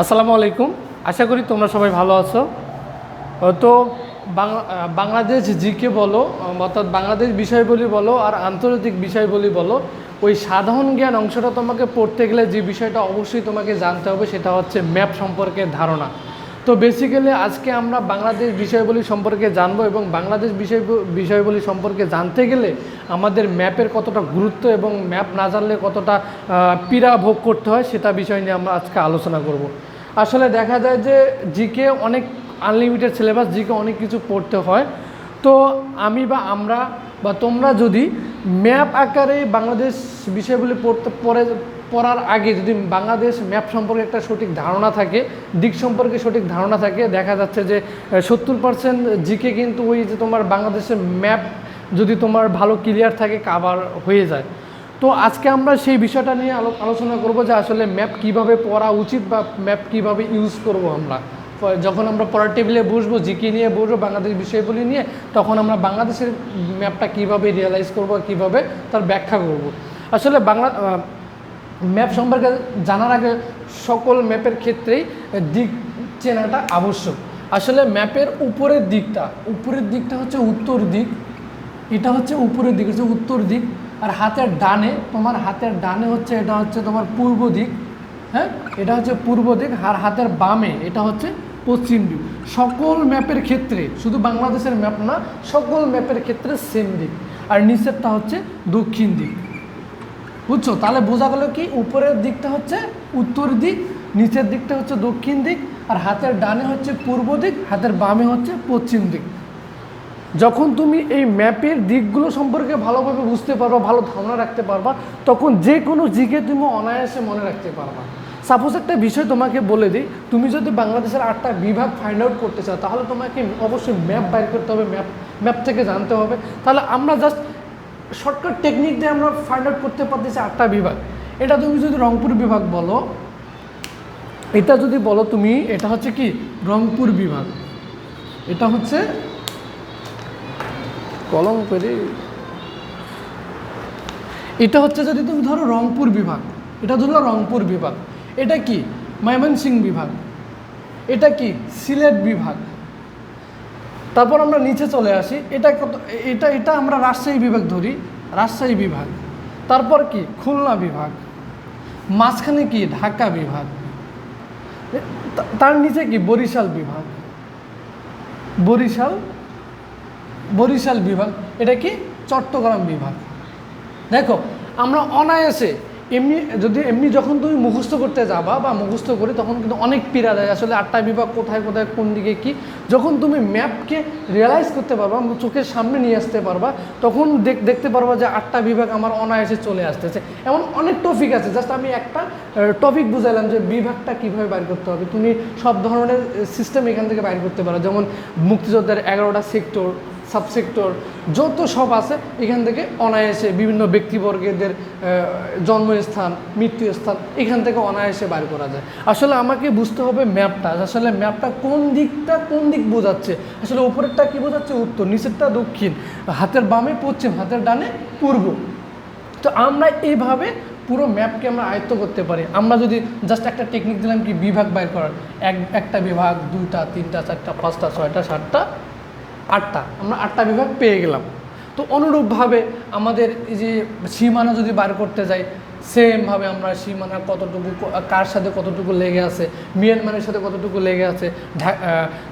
আসসালামু আলাইকুম। আশা করি তোমরা সবাই ভালো আছো। তো বাংলাদেশ জিকে বলো, অর্থাৎ বাংলাদেশ বিষয়বলি বলো আর আন্তর্জাতিক বিষয়বলি বলো, ওই সাধারণ জ্ঞান অংশটা তোমাকে পড়তে গেলে যে বিষয়টা অবশ্যই তোমাকে জানতে হবে সেটা হচ্ছে ম্যাপ সম্পর্কে ধারণা। তো বেসিক্যালি আজকে আমরা বাংলাদেশ বিষয়বলি সম্পর্কে জানবো এবং বাংলাদেশ বিষয়বলি সম্পর্কে জানতে গেলে আমাদের ম্যাপের কতটা গুরুত্ব এবং ম্যাপ না জানলে কতটা পীড়া ভোগ করতে হয় সেটা বিষয় নিয়ে আমরা আজকে আলোচনা করব। আসলে দেখা যায় যে জিকে অনেক আনলিমিটেড সিলেবাস, জিকে অনেক কিছু পড়তে হয়। তো আমি বা আমরা বা তোমরা যদি ম্যাপ আকারে বাংলাদেশ বিষয়গুলি পড়ার আগে যদি বাংলাদেশ ম্যাপ সম্পর্কে একটা সঠিক ধারণা থাকে, দিক সম্পর্কে সঠিক ধারণা থাকে, দেখা যাচ্ছে যে 70% জিকে কিন্তু ওই যে তোমার বাংলাদেশের ম্যাপ যদি তোমার ভালো ক্লিয়ার থাকে কাভার হয়ে যায়। তো আজকে আমরা সেই বিষয়টা নিয়ে আলোচনা করব যে আসলে ম্যাপ কিভাবে পড়া উচিত বা ম্যাপ কিভাবে ইউজ করব। আমরা যখন আমরা পড়ার টেবিলে বসবো, জিকে নিয়ে বসবো, বাংলাদেশ বিষয়গুলি নিয়ে, তখন আমরা বাংলাদেশের ম্যাপটা কিভাবে রিয়েলাইজ করব, কিভাবে তার ব্যাখ্যা করব। আসলে ম্যাপ সম্পর্কে জানার আগে সকল ম্যাপের ক্ষেত্রেই দিক চেনাটা আবশ্যক। আসলে ম্যাপের উপরের দিকটা হচ্ছে উত্তর দিক, এটা হচ্ছে উপরের দিক, হচ্ছে উত্তর দিক। আর হাতের ডানে হচ্ছে এটা হচ্ছে তোমার পূর্ব দিক, হ্যাঁ, এটা হচ্ছে পূর্ব দিক। আর হাতের বামে এটা হচ্ছে পশ্চিম দিক। সকল ম্যাপের ক্ষেত্রে, শুধু বাংলাদেশের ম্যাপ না, সকল ম্যাপের ক্ষেত্রে সেম দিক। আর নিচেরটা হচ্ছে দক্ষিণ দিক। বুঝছো? তাহলে বোঝা গেল কি, উপরের দিকটা হচ্ছে উত্তর দিক, নিচের দিকটা হচ্ছে দক্ষিণ দিক, আর হাতের ডানে হচ্ছে পূর্ব দিক, হাতের বামে হচ্ছে পশ্চিম দিক। যখন তুমি এই ম্যাপের দিকগুলো সম্পর্কে ভালোভাবে বুঝতে পারবা, ভালো ধারণা রাখতে পারবা, তখন যে কোনো জিকে তুমি অনায়াসে মনে রাখতে পারবা। সাপোজ একটা বিষয় তোমাকে বলে দিই, তুমি যদি বাংলাদেশের 8টা বিভাগ ফাইন্ড আউট করতে চাও, তাহলে তোমাকে অবশ্যই ম্যাপ বাইর করতে হবে, ম্যাপ থেকে জানতে হবে। তাহলে আমরা জাস্ট শর্টকাট টেকনিক দিয়ে আমরা ফাইন্ড আউট করতে পারতেছি 8টা বিভাগ। এটা তুমি যদি রংপুর বিভাগ বলো, এটা যদি বলো তুমি, এটা হচ্ছে কি রংপুর বিভাগ, এটা হচ্ছে কলম করে, এটা হচ্ছে যদি তুমি ধরো রংপুর বিভাগ, এটা ধরো রংপুর বিভাগ, এটা কি ময়মনসিংহ বিভাগ, এটা কি সিলেট বিভাগ। তারপর আমরা নিচে চলে আসি, এটা আমরা রাজশাহী বিভাগ ধরি, রাজশাহী বিভাগ। তারপর কি খুলনা বিভাগ, মাঝখানে কি ঢাকা বিভাগ, তার নিচে কি বরিশাল বিভাগ, বরিশাল বিভাগ, এটা কি চট্টগ্রাম বিভাগ। দেখো আমরা অনায়াসে এমনি যখন তুমি মুখস্থ করতে যাবা বা মুখস্থ করি, তখন কিন্তু অনেক পীড়া দেয় আসলে 8টা বিভাগ কোথায় কোথায় কোন দিকে কি। যখন তুমি ম্যাপকে রিয়েলাইজ করতে পারবা, চোখের সামনে নিয়ে আসতে পারবা, তখন দেখতে পারবা যে 8টা বিভাগ আমার অনায়াসে চলে আসতেছে। এমন অনেক টপিক আছে, জাস্ট আমি একটা টপিক বুঝাইলাম যে বিভাগটা কীভাবে বাইর করতে হবে। তুমি সব ধরনের সিস্টেম এখান থেকে বাইর করতে পারো, যেমন মুক্তিযোদ্ধার 11টা সেক্টর, সাবসেক্টর, যত সব আছে এখান থেকে অনায়াসে বিভিন্ন ব্যক্তিবর্গের জন্মস্থান, মৃত্যুস্থান, এখান থেকে অনায়াসে বাইর করা যায়। আসলে আমাকে বুঝতে হবে ম্যাপটা, আসলে ম্যাপটা কোন দিক বোঝাচ্ছে। আসলে উপরেরটা কি বোঝাচ্ছে উত্তর, নিচেরটা দক্ষিণ, হাতের বামে পশ্চিম, হাতের ডানে পূর্ব। তো আমরা এইভাবে পুরো ম্যাপকে আমরা আয়ত্ত করতে পারি। আমরা যদি জাস্ট একটা টেকনিক দিলাম কি বিভাগ বাইর করার, একটা বিভাগ, 2টা, 3টা, 4টা, 5টা, 6টা, 7টা, 8টা, আমরা 8টা বিভাগ পেয়ে গেলাম। তো অনুরূপভাবে আমাদের এই যে সীমানা যদি বার করতে যাই, সেমভাবে আমরা সীমানা কতটুকু, কার সাথে কতটুকু লেগে আছে, মিয়ানমারের সাথে কতটুকু লেগে আছে,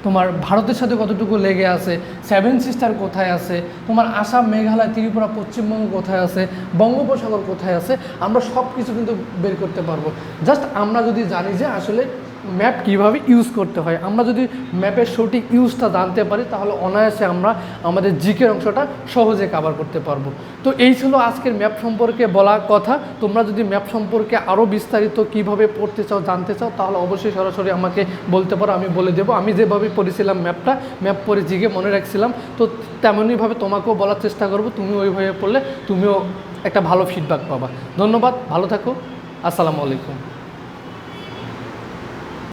তোমার ভারতের সাথে কতটুকু লেগে আছে, 7 সিস্টার কোথায় আছে, তোমার আসাম, মেঘালয়, ত্রিপুরা, পশ্চিমবঙ্গ কোথায় আছে, বঙ্গোপসাগর কোথায় আছে, আমরা সব কিছু কিন্তু বের করতে পারবো। জাস্ট আমরা যদি জানি যে আসলে ম্যাপ কীভাবে ইউজ করতে হয়। আমরা যদি ম্যাপের সঠিক ইউজটা জানতে পারি, তাহলে অনায়াসে আমরা আমাদের জিকের অংশটা সহজে কভার করতে পারবো। তো এই ছিল আজকের ম্যাপ সম্পর্কে বলা কথা। তোমরা যদি ম্যাপ সম্পর্কে আরও বিস্তারিত কিভাবে পড়তে চাও, জানতে চাও, তাহলে অবশ্যই সরাসরি আমাকে বলতে পারো, আমি বলে দেবো। আমি যেভাবে পড়েছিলাম ম্যাপ পড়ে জিকে মনে রাখছিলাম, তো তেমনইভাবে তোমাকেও বলার চেষ্টা করবো। তুমি ওইভাবে পড়লে তুমিও একটা ভালো ফিডব্যাক পাবা। ধন্যবাদ, ভালো থাকো, আসসালামু আলাইকুম।